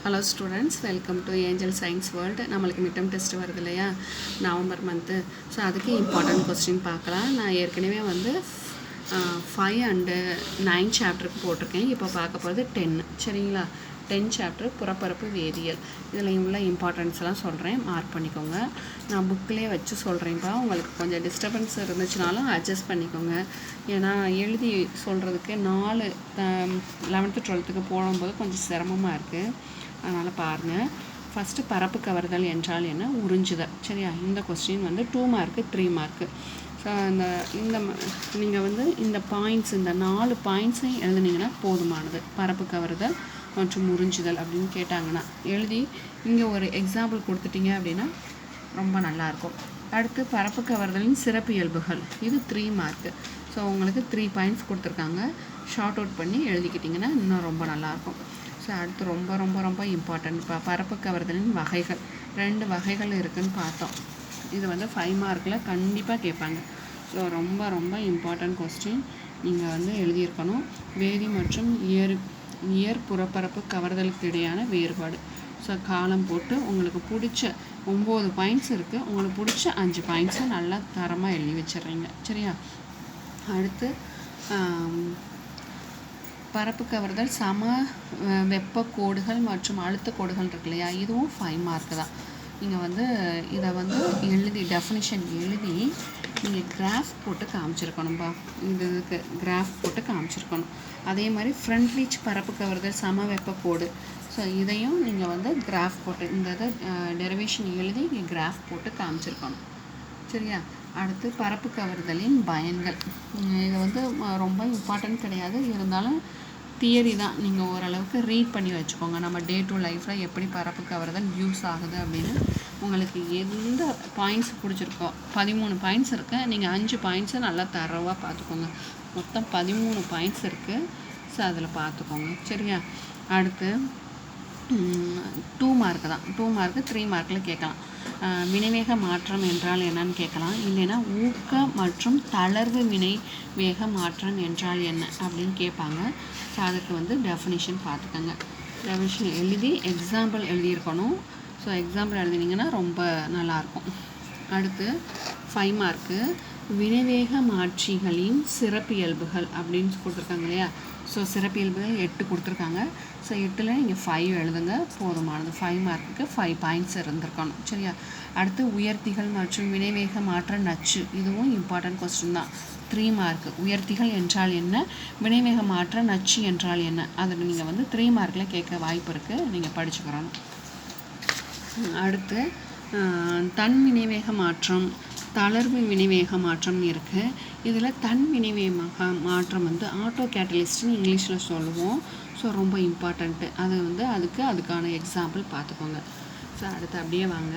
Hello students, welcome to angel science world. நம்மளுக்கு midterm test வருது இல்லையா, நவம்பர் மந்த்து. ஸோ அதுக்கு இம்பார்ட்டன்ட் கொஸ்டின் பார்க்கலாம். நான் ஏற்கனவே வந்து 5 and 9 சாப்டருக்கு போட்டிருக்கேன். இப்போ பார்க்க போகிறது 10. சரிங்களா? 10 சாப்டர் புறப்பரப்பு வேதியியல். இதில் உள்ள இம்பார்ட்டன்ஸ்லாம் சொல்கிறேன், மார்க் பண்ணிக்கோங்க. நான் புக்கிலே வச்சு சொல்கிறேன்ப்பா. உங்களுக்கு கொஞ்சம் டிஸ்டர்பன்ஸ் இருந்துச்சுனாலும் அட்ஜஸ்ட் பண்ணிக்கோங்க. ஏன்னா எழுதி சொல்கிறதுக்கு 4 11th 12th போடும்போது கொஞ்சம் சிரமமாக இருக்குது. அதனால் பாருங்கள். ஃபஸ்ட்டு பரப்பு கவர்தல் என்றால் என்ன? உறிஞ்சுதல். சரியா? இந்த கொஸ்டின் வந்து 2 மார்க்கு 3 மார்க்கு. ஸோ நீங்கள் வந்து இந்த பாயிண்ட்ஸ், இந்த 4 பாயிண்ட்ஸையும் எழுதுனீங்கன்னா போதுமானது. பரப்பு கவர்தல் மற்றும் உறிஞ்சுதல் அப்படின்னு கேட்டாங்கன்னா எழுதி இங்கே ஒரு எக்ஸாம்பிள் கொடுத்துட்டீங்க அப்படின்னா ரொம்ப நல்லாயிருக்கும். அடுத்து பரப்பு கவர்தலின் சிறப்பியல்புகள், இது 3 மார்க்கு. ஸோ உங்களுக்கு 3 பாயிண்ட்ஸ் கொடுத்துருக்காங்க. ஷார்ட் அவுட் பண்ணி எழுதிக்கிட்டிங்கன்னா இன்னும் ரொம்ப நல்லாயிருக்கும். ஸோ அடுத்து ரொம்ப ரொம்ப ரொம்ப இம்பார்ட்டன்ட், பரப்பு கவர்தலின் வகைகள். 2 வகைகள் இருக்குதுன்னு பார்த்தோம். இது வந்து 5 மார்க்கில் கண்டிப்பாக கேட்பாங்க. ஸோ ரொம்ப ரொம்ப இம்பார்ட்டன்ட் கொஸ்டின் நீங்கள் வந்து எழுதியிருக்கணும். வேதி மற்றும் இயற் புறப்பரப்பு கவர்தலுக்கு இடையான வேறுபாடு. ஸோ காலம் போட்டு உங்களுக்கு பிடிச்ச 9 பாயிண்ட்ஸ் இருக்குது. உங்களுக்கு பிடிச்ச 5 பாயிண்ட்ஸை நல்லா தரமாக எழுதி வச்சிடுறீங்க. சரியா? அடுத்து பரப்பு கவர்தல் சம வெப்ப கோடுகள் மற்றும் அழுத்த கோடுகள் இருக்கு இல்லையா, இதுவும் 5 மார்க்கு தான். நீங்கள் வந்து இதை வந்து எழுதி டெஃபினிஷன் எழுதி நீங்கள் கிராஃப் போட்டு காமிச்சிருக்கணும்பா. இதுக்கு கிராஃப் போட்டு காமிச்சிருக்கணும். அதே மாதிரி ஃப்ரண்ட் ரீச் பரப்பு கவர்தல் சம வெப்ப கோடு. ஸோ இதையும் நீங்கள் வந்து கிராஃப் போட்டு இந்த இதை டெரிவேஷன் எழுதி இங்கே கிராஃப் போட்டு காமிச்சிருக்கணும். சரியா? அடுத்து பரப்பு கவர்தலின் பயன்கள். இது வந்து ரொம்ப இம்பார்ட்டன்ட் கிடையாது, இருந்தாலும் தியரி தான். நீங்கள் ஓரளவுக்கு ரீட் பண்ணி வச்சுக்கோங்க. நம்ம டே டு லைஃப்பில் எப்படி பரப்பு கவர்தல் யூஸ் ஆகுது அப்படின்னு. உங்களுக்கு எந்த பாயிண்ட்ஸ் பிடிச்சிருக்கோ, 13 பாயிண்ட்ஸ் இருக்குது. நீங்கள் 5 பாயிண்ட்ஸை நல்லா தரவாக பார்த்துக்கோங்க. மொத்தம் 13 பாயிண்ட்ஸ் இருக்குது. ஸோ அதில் பார்த்துக்கோங்க. சரியா? அடுத்து 2 மார்க்கு தான். 2 மார்க்கு 3 மார்க்கில் கேட்கலாம். வினைவேக மாற்றம் என்றால் என்னன்னு கேட்கலாம். இல்லைன்னா ஊக்க மற்றும் தளர்வு வினை வேக மாற்றம் என்றால் என்ன அப்படின்னு கேட்பாங்க. ஸோ அதுக்கு வந்து டெஃபினிஷன் பார்த்துக்கோங்க. டெஃபினிஷன் எழுதி எக்ஸாம்பிள் எழுதியிருக்கணும். ஸோ எக்ஸாம்பிள் எழுதினீங்கன்னா ரொம்ப நல்லாயிருக்கும். அடுத்து 5 மார்க்கு வினைவேக மாற்றிகளின் சிறப்பியல்புகள் அப்படின்னு கொடுத்துருக்காங்க இல்லையா. ஸோ சிறப்பியல்புகள் 8 கொடுத்துருக்காங்க. ஸோ 8ல் நீங்கள் 5 எழுதுங்க, போதுமானது. 5 மார்க்குக்கு 5 பாயிண்ட்ஸ் இருந்திருக்கணும். சரியா? அடுத்து உயர்த்திகள் மற்றும் வினைவேக மாற்ற நச்சு, இதுவும் இம்பார்ட்டன்ட் கொஸ்டின் தான். 3 மார்க்கு. உயர்த்திகள் என்றால் என்ன, வினைவேக மாற்ற நச்சு என்றால் என்ன, அதில் நீங்கள் வந்து 3 மார்க்கில் கேட்க வாய்ப்பு இருக்குது. நீங்கள் படிச்சுக்கிறணும். அடுத்து தன் வினைவேக மாற்றம், தளர்வு வினைவேக மாற்றம் இருக்குது. இதில் தன் வினைவேக மாற்றம் வந்து ஆட்டோ கேட்டலிஸ்ட்னு இங்கிலீஷில் சொல்லுவோம். ஸோ ரொம்ப இம்பார்ட்டண்ட்டு. அது வந்து அதுக்கான எக்ஸாம்பிள் பார்த்துக்கோங்க. ஸோ அடுத்து அப்படியே வாங்க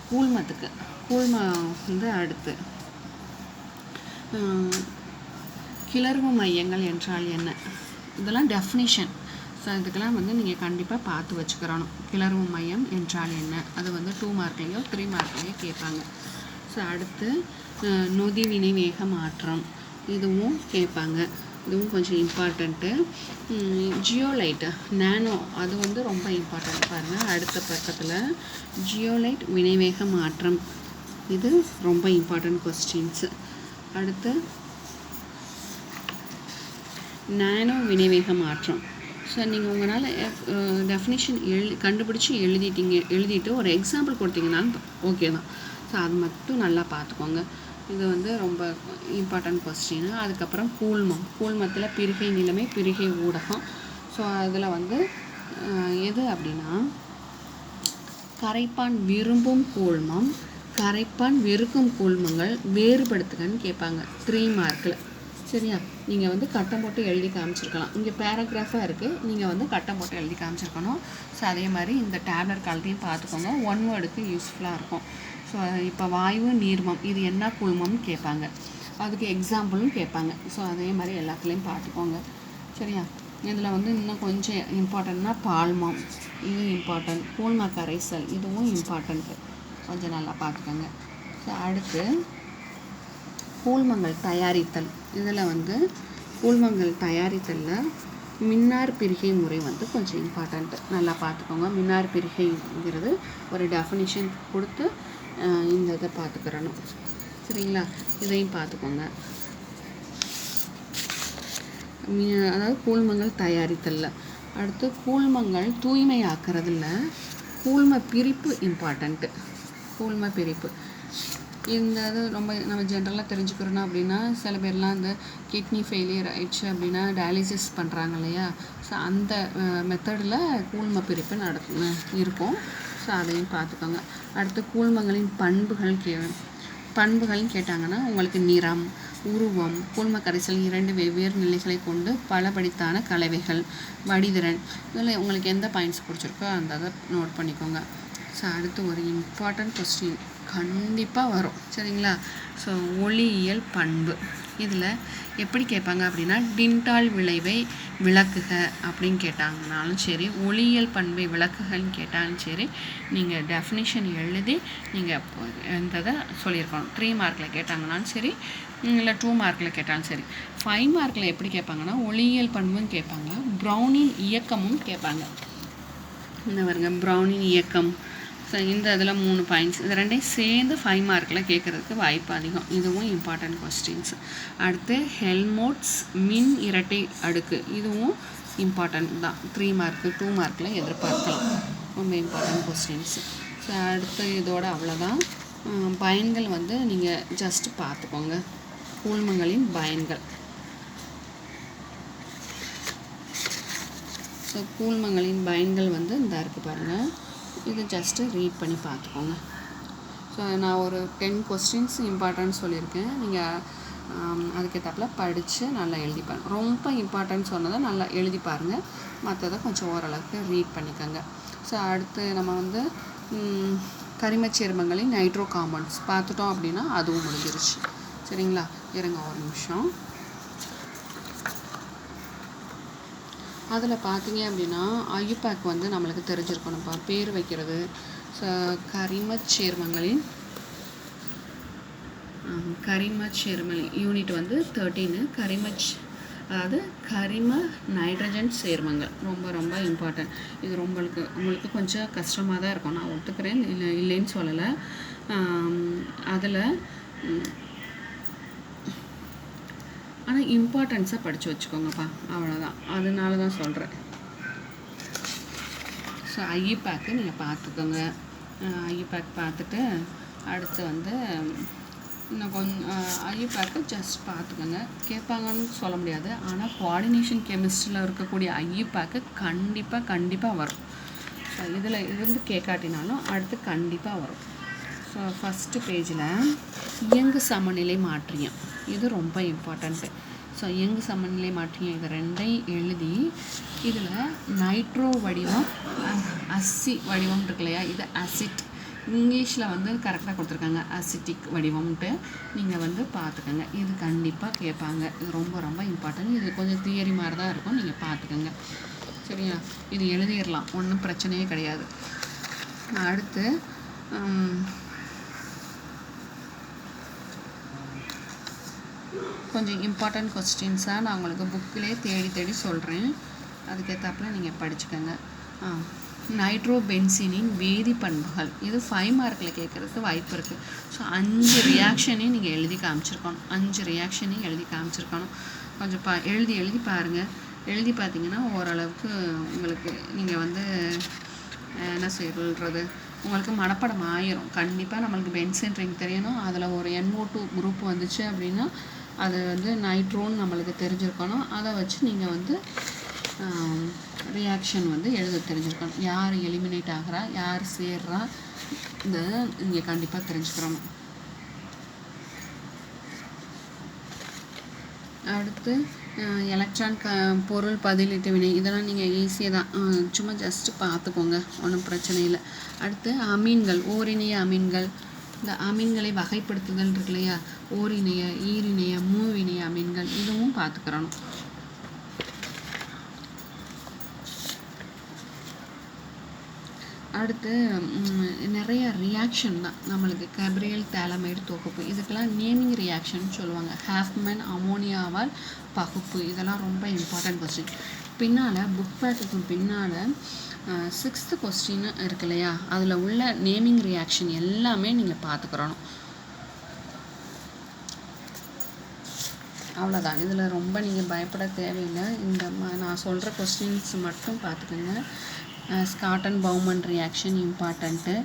கூழ்மத்துக்கு. கூழ்மம் வந்து அடுத்து கிளர்வு மையங்கள் என்றால் என்ன, இதெல்லாம் டெஃபினிஷன். ஸோ இதுக்கெல்லாம் வந்து நீங்கள் கண்டிப்பாக பார்த்து வச்சுக்கிறணும். கிளர்வு மையம் என்றால் என்ன, அது வந்து 2 மார்க்லேயோ 3 மார்க்லேயோ கேட்பாங்க. ஸோ அடுத்து நொதி வினைவேக மாற்றம், இதுவும் கேட்பாங்க. இதுவும் கொஞ்சம் இம்பார்ட்டண்ட்டு. ஜியோலைட்டு நானோ, அது வந்து ரொம்ப இம்பார்ட்டண்ட். பாருங்கள் அடுத்த பக்கத்தில் ஜியோலைட் வினைவேக மாற்றம், இது ரொம்ப இம்பார்ட்டண்ட் கொஸ்டின்ஸு. அடுத்து நானோ வினைவேக மாற்றம். ஸோ நீங்கள் உங்களால் டெஃபினிஷன் கண்டுபிடிச்சி எழுதிட்டு ஒரு எக்ஸாம்பிள் கொடுத்தீங்கன்னாலும் ஓகே தான். ஸோ அது மட்டும் நல்லா பார்த்துக்கோங்க. இது வந்து ரொம்ப இம்பார்ட்டன்ட் கொஸ்டின். அதுக்கப்புறம் கூழ்மத்தில் பிரிகை நிலைமை, பிரிகை ஊடகம். ஸோ அதில் வந்து எது அப்படின்னா கரைப்பான் விரும்பும் கூழ்மம், கரைப்பான் வெறுக்கும் கூழ்மங்கள் வேறுபடுத்துகன்னு கேட்பாங்க 3 மார்க்கில். சரியா? நீங்கள் வந்து கட்டம் போட்டு எழுதி காமிச்சிருக்கலாம். இங்கே பேராகிராஃபாக இருக்குது, நீங்கள் வந்து கட்டம் போட்டு எழுதி காமிச்சிருக்கணும். ஸோ அதே மாதிரி இந்த டேப்லெட் காலத்தையும் பார்த்துக்கோங்க. 1 வேர்டுக்கு யூஸ்ஃபுல்லாக இருக்கும். ஸோ இப்போ வாயு நீர்மம், இது என்ன கூழ்மம்னு கேட்பாங்க. அதுக்கு எக்ஸாம்பிளும் கேட்பாங்க. ஸோ அதே மாதிரி எல்லாத்துலேயும் பார்த்துக்கோங்க. சரியா? இதில் வந்து இன்னும் கொஞ்சம் இம்பார்ட்டன்ட்னா பால்மம், இது இம்பார்ட்டன்ட். கூழ்ம கரைசல், இதுவும் இம்பார்ட்டண்ட்டு. கொஞ்சம் நல்லா பார்த்துக்கோங்க. ஸோ அடுத்து கூழ்மங்கள் தயாரித்தல். இதில் வந்து கூழ்மங்கள் தயாரித்தலில் மின்னார் பிரிகை முறை வந்து கொஞ்சம் இம்பார்ட்டண்ட்டு, நல்லா பார்த்துக்கோங்க. மின்னார் பிரிகைங்கிறது ஒரு டெஃபினிஷன் கொடுத்து இந்த இதை பார்த்துக்கிறணும். சரிங்களா, இதையும் பார்த்துக்கோங்க. அதாவது கூழ்மங்கள் தயாரித்தல்ல. அடுத்து கூழ்மங்கள் தூய்மையாக்குறதில்ல, கூழ்ம பிரிப்பு இம்பார்ட்டண்ட்டு. கூழ்ம பிரிப்பு இந்த இது ரொம்ப நம்ம ஜென்ரலாக தெரிஞ்சுக்கிறோன்னா அப்படின்னா, சில பேர்லாம் இந்த கிட்னி ஃபெயிலியர் ஆயிடுச்சு அப்படின்னா டயாலிசிஸ் பண்ணுறாங்க இல்லையா, ஸோ அந்த மெத்தடில் கூழ்ம பிரிப்பு இருக்கும். ஸோ அதையும் பார்த்துக்கோங்க. அடுத்து கூழ்மங்களின் பண்புகள்னு கேட்டாங்கன்னா உங்களுக்கு நிறம், உருவம், கூழ்ம கரைசல் 2 வெவ்வேறு நிலைகளை கொண்டு பலபடித்தான கலவைகள், வடிதிறன், இதில் உங்களுக்கு எந்த பாயிண்ட்ஸ் பிடிச்சிருக்கோ அந்த அதை நோட் பண்ணிக்கோங்க. ஸோ அடுத்து ஒரு இம்பார்ட்டண்ட் கொஸ்டின் கண்டிப்பாக வரும். சரிங்களா, ஸோ ஒளியியல் பண்பு இதில் எப்படி கேட்பாங்க அப்படின்னா, டின்டால் விளைவை விளக்குக அப்படின்னு கேட்டாங்கனாலும் சரி, ஒளியியல் பண்பை விளக்குகன்னு கேட்டாலும் சரி, நீங்கள் டெஃபினிஷன் எழுதி நீங்கள் இந்த சொல்லியிருக்கணும். 3 மார்க்கில் கேட்டாங்கனாலும் சரி, இல்லை 2 மார்க்கில் கேட்டாலும் சரி. 5 மார்க்கில் எப்படி கேட்பாங்கன்னா, ஒளியியல் பண்பும் கேட்பாங்க, ப்ரௌனின் இயக்கமும் கேட்பாங்க. இந்த பாருங்க, ப்ரௌனின் இயக்கம். ஸோ இந்த இதில் 3 பாயிண்ட்ஸ், இது ரெண்டையும் சேர்ந்து 5 மார்க்கில் கேட்குறதுக்கு வாய்ப்பு அதிகம். இதுவும் இம்பார்ட்டன்ட் கொஸ்டின்ஸ். அடுத்து ஹெல்மோட்ஸ் மின் இரட்டை அடுக்கு, இதுவும் இம்பார்ட்டன்ட் தான். 3 மார்க்கு 2 மார்க்கில் எதிர்பார்க்கலாம். ரொம்ப இம்பார்ட்டன்ட் கொஸ்டின்ஸ். ஸோ அடுத்து இதோட அவ்வளோதான். பயன்கள் வந்து நீங்கள் ஜஸ்ட் பார்த்துக்கோங்க. கூழ்மங்களின் பயன்கள். ஸோ கூழ்மங்களின் பயன்கள் வந்து இந்த இருக்குது பாருங்கள், இது ஜஸ்ட்டு ரீட் பண்ணி பார்த்துக்கோங்க. ஸோ நான் ஒரு 10 கொஸ்டின்ஸ் இம்பார்ட்டன்ட் சொல்லியிருக்கேன். நீங்கள் அதுக்கேற்றாப்பில் படித்து நல்லா எழுதி பாருங்கள். ரொம்ப இம்பார்ட்டன்ட் சொன்னதை நல்லா எழுதி பாருங்கள், மற்றதை கொஞ்சம் ஓரளவுக்கு ரீட் பண்ணிக்கோங்க. ஸோ அடுத்து நம்ம வந்து கரிமச் சேர்மங்களின் நைட்ரோ காம்பவுண்ட்ஸ் பார்த்துட்டோம் அப்படின்னா அதுவும் முடிஞ்சிருச்சு. சரிங்களா, இருங்க ஒரு நிமிஷம். அதில் பார்த்தீங்க அப்படின்னா ஐயூபேக் வந்து நம்மளுக்கு தெரிஞ்சிருக்கணும்ப்பா, பேர் வைக்கிறது. கரிமச் சேர்மங்களின் யூனிட் வந்து 13. அதாவது கரிம நைட்ரஜன் சேர்மங்கள் ரொம்ப ரொம்ப இம்பார்ட்டன்ட். இது உங்களுக்கு கொஞ்சம் கஷ்டமாக தான் இருக்கும், நான் ஒத்துக்கிறேன், இல்லைன்னு சொல்லலை. அதில் ஆனால் இம்பார்ட்டன்ஸாக படித்து வச்சுக்கோங்கப்பா, அவ்வளோதான். அதனால தான் சொல்கிறேன். ஸோ ஐயூபேக்கு நீங்கள் பார்த்துக்கோங்க. ஐயூபேக் பார்த்துட்டு அடுத்து வந்து இன்னும் கொஞ்சம் ஐயூபேக்கு ஜஸ்ட் பார்த்துக்கோங்க. கேட்பாங்கன்னு சொல்ல முடியாது, ஆனால் கோஆர்டினேஷன் கெமிஸ்ட்ரியில் இருக்கக்கூடிய ஐயூபேக்கு கண்டிப்பாக வரும். ஸோ இதில் இருந்து கேட்காட்டினாலும் அடுத்து கண்டிப்பாக வரும். ஸோ ஃபஸ்ட்டு பேஜில் இயங்கு சமநிலை மாற்றியம், இது ரொம்ப இம்பார்ட்டண்ட்டு. ஸோ இயங்கு சமநிலை மாற்றியம் இது ரெண்டையும் எழுதி, இதில் நைட்ரோ வடிவம், அசி வடிவம் இருக்கு இல்லையா, இது அசிட், இங்கிலீஷில் வந்து கரெக்டாக கொடுத்துருக்காங்க அசிட்டிக் வடிவம்ன்ட்டு, நீங்கள் வந்து பார்த்துக்கோங்க. இது கண்டிப்பாக கேட்பாங்க, இது ரொம்ப ரொம்ப இம்பார்ட்டன்ட். இது கொஞ்சம் தியரி மாதிரி தான் இருக்கும், நீங்கள் பார்த்துக்கோங்க. சரியா, இது எழுதிடலாம், ஒன்றும் பிரச்சனையே கிடையாது. அடுத்து கொஞ்சம் இம்பார்ட்டன்ட் கொஸ்டின்ஸாக நான் உங்களுக்கு புக்கிலே தேடி சொல்கிறேன், அதுக்கேற்றாப்புல நீங்கள் படிச்சுக்கோங்க. நைட்ரோ பென்சீனின் வேதி பண்புகள், இது 5 மார்க்கில் கேட்குறதுக்கு வாய்ப்பு இருக்குது. ஸோ 5 ரியாக்ஷனையும் நீங்கள் எழுதி காமிச்சிருக்கணும். கொஞ்சம் எழுதி பாருங்கள். எழுதி பார்த்தீங்கன்னா ஓரளவுக்கு உங்களுக்கு நீங்கள் வந்து என்ன சொல்கிறது, உங்களுக்கு மனப்படம் ஆயிரும். கண்டிப்பாக நம்மளுக்கு பென்சீன் ரிங் தெரியணும், அதில் ஒரு NO2 குரூப் வந்துச்சு அப்படின்னா அது வந்து நைட்ரோன்னு நம்மளுக்கு தெரிஞ்சிருக்கணும். அதை வச்சு நீங்கள் வந்து ரியாக்ஷன் வந்து எழுத தெரிஞ்சிருக்கணும். யார் எலிமினேட் ஆகிறா, யார் சேர்றா, இந்த நீங்கள் கண்டிப்பாக தெரிஞ்சுக்கிறோம். அடுத்து எலக்ட்ரான் பொருள் பதிலீட்டு வினை, இதெல்லாம் நீங்கள் ஈஸியாக தான், சும்மா ஜஸ்ட்டு பார்த்துக்கோங்க, ஒன்றும் பிரச்சனை இல்லை. அடுத்து அமீன்கள், ஓரிணைய அமீன்கள், இந்த அமீன்களை வகைப்படுத்துதல் இருக்கு இல்லையா, ஓரிணைய, ஈரிணைய, மூவிணைய அமீன்கள், இதுவும் பார்த்துக்கிறணும். அடுத்து நிறைய ரியாக்ஷன் தான் நம்மளுக்கு, கேப்ரியல் தாலமைடு தொகுப்பு, இதுக்கெல்லாம் நேமிங் ரியாக்ஷன் சொல்லுவாங்க. ஹாஃப்மேன் அமோனியாவால் பகுப்பு, இதெல்லாம் ரொம்ப இம்பார்ட்டன்ட் கொஸ்டின். பின்னால் புக் பேக்குக்கு பின்னால் 6th கொஸ்டின் இருக்கு இல்லையா, அதில் உள்ள நேமிங் ரியாக்ஷன் எல்லாமே நீங்கள் பார்த்துக்கிறணும். அவ்வளோதான். இதில் ரொம்ப நீங்கள் பயப்பட தேவையில்லை. இந்த நான் சொல்கிற கொஸ்டின்ஸ் மட்டும் பார்த்துக்கோங்க. ஸ்காட்டன் பவுமன் ரியாக்ஷன் இம்பார்ட்டண்ட்டு.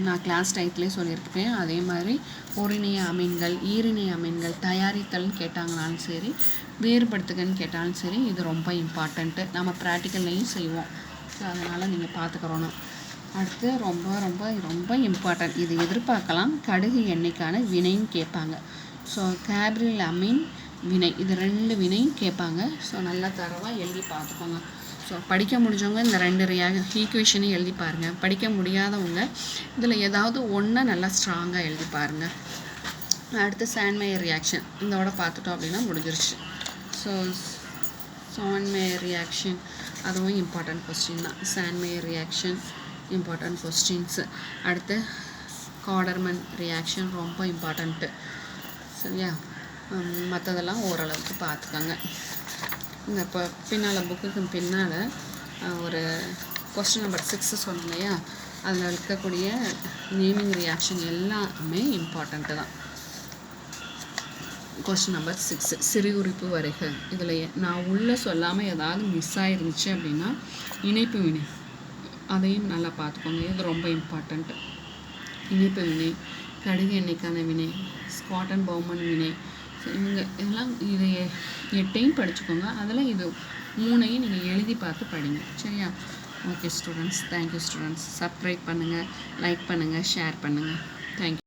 நான் கிளாஸ் டைத்துலேயே சொல்லியிருப்பேன். அதே மாதிரி ஓரிணைய அமீன்கள், ஈரிணைய அமீன்கள் தயாரித்தல்னு கேட்டாங்கனாலும் சரி, வேறுபடுத்துகன்னு கேட்டாலும் சரி, இது ரொம்ப இம்பார்ட்டண்ட்டு. நம்ம ப்ராக்டிக்கல்லையும் செய்வோம். ஸோ அதனால் நீங்கள் பார்த்துக்கிறணும். அடுத்து ரொம்ப ரொம்ப ரொம்ப இம்பார்ட்டன்ட், இது எதிர்பார்க்கலாம், கடுகு எண்ணெய்க்கான வினைன்னு கேட்பாங்க. ஸோ கேப்ரியல் அமீன் வினை, இது 2 வினையும் கேட்பாங்க. ஸோ நல்லா தரவாக எழுதி பார்த்துக்கோங்க. ஸோ படிக்க முடிஞ்சவங்க இந்த 2 ஈக்குவேஷனையும் எழுதி பாருங்கள். படிக்க முடியாதவங்க இதில் ஏதாவது ஒன்று நல்லா ஸ்ட்ராங்காக எழுதி பாருங்கள். அடுத்து சாண்ட்மேயர் ரியாக்ஷன் இதோட பார்த்துட்டோம் அப்படின்னா முடிஞ்சிருச்சு. ஸோ சாண்ட்மேயர் ரியாக்ஷன் அதுவும் இம்பார்ட்டன்ட் கொஸ்டின் தான். சாண்ட்மேயர் ரியாக்ஷன் இம்பார்ட்டன்ட் கொஸ்டின்ஸு. அடுத்து காடர்மன் ரியாக்ஷன் ரொம்ப இம்பார்ட்டண்ட்டு. சரியா, மற்றதெல்லாம் ஓரளவுக்கு பார்த்துக்கோங்க. இந்த இப்போ பின்னால் புக்குக்கு பின்னால் ஒரு கொஸ்டின் நம்பர் 6 சொன்னோம் இல்லையா, அதில் இருக்கக்கூடிய நேமிங் ரியாக்ஷன் எல்லாமே இம்பார்ட்டண்ட்டு தான். கொஸ்டின் நம்பர் 6 சிறுகுறிப்பு வரைக. இதில் நான் உள்ளே சொல்லாமல் ஏதாவது மிஸ் ஆகிருந்துச்சு அப்படின்னா இணைப்பு வினை அதையும் நல்லா பார்த்துக்கோங்க. இது ரொம்ப இம்பார்ட்டண்ட்டு. இணைப்பு வினை, கடுகு எண்ணெய்க்கான வினை, ஸ்காட்டன் பவுமன் வினை, இவங்க இதெல்லாம் இதை 8ஐயும் படிச்சுக்கோங்க. அதில் இது 3ஐயும் நீங்கள் எழுதி பார்த்து படிங்க. சரியா? Okay students, thank you students. Subscribe பண்ணுங்கள், லைக் பண்ணுங்கள், ஷேர் பண்ணுங்கள். தேங்க்யூ.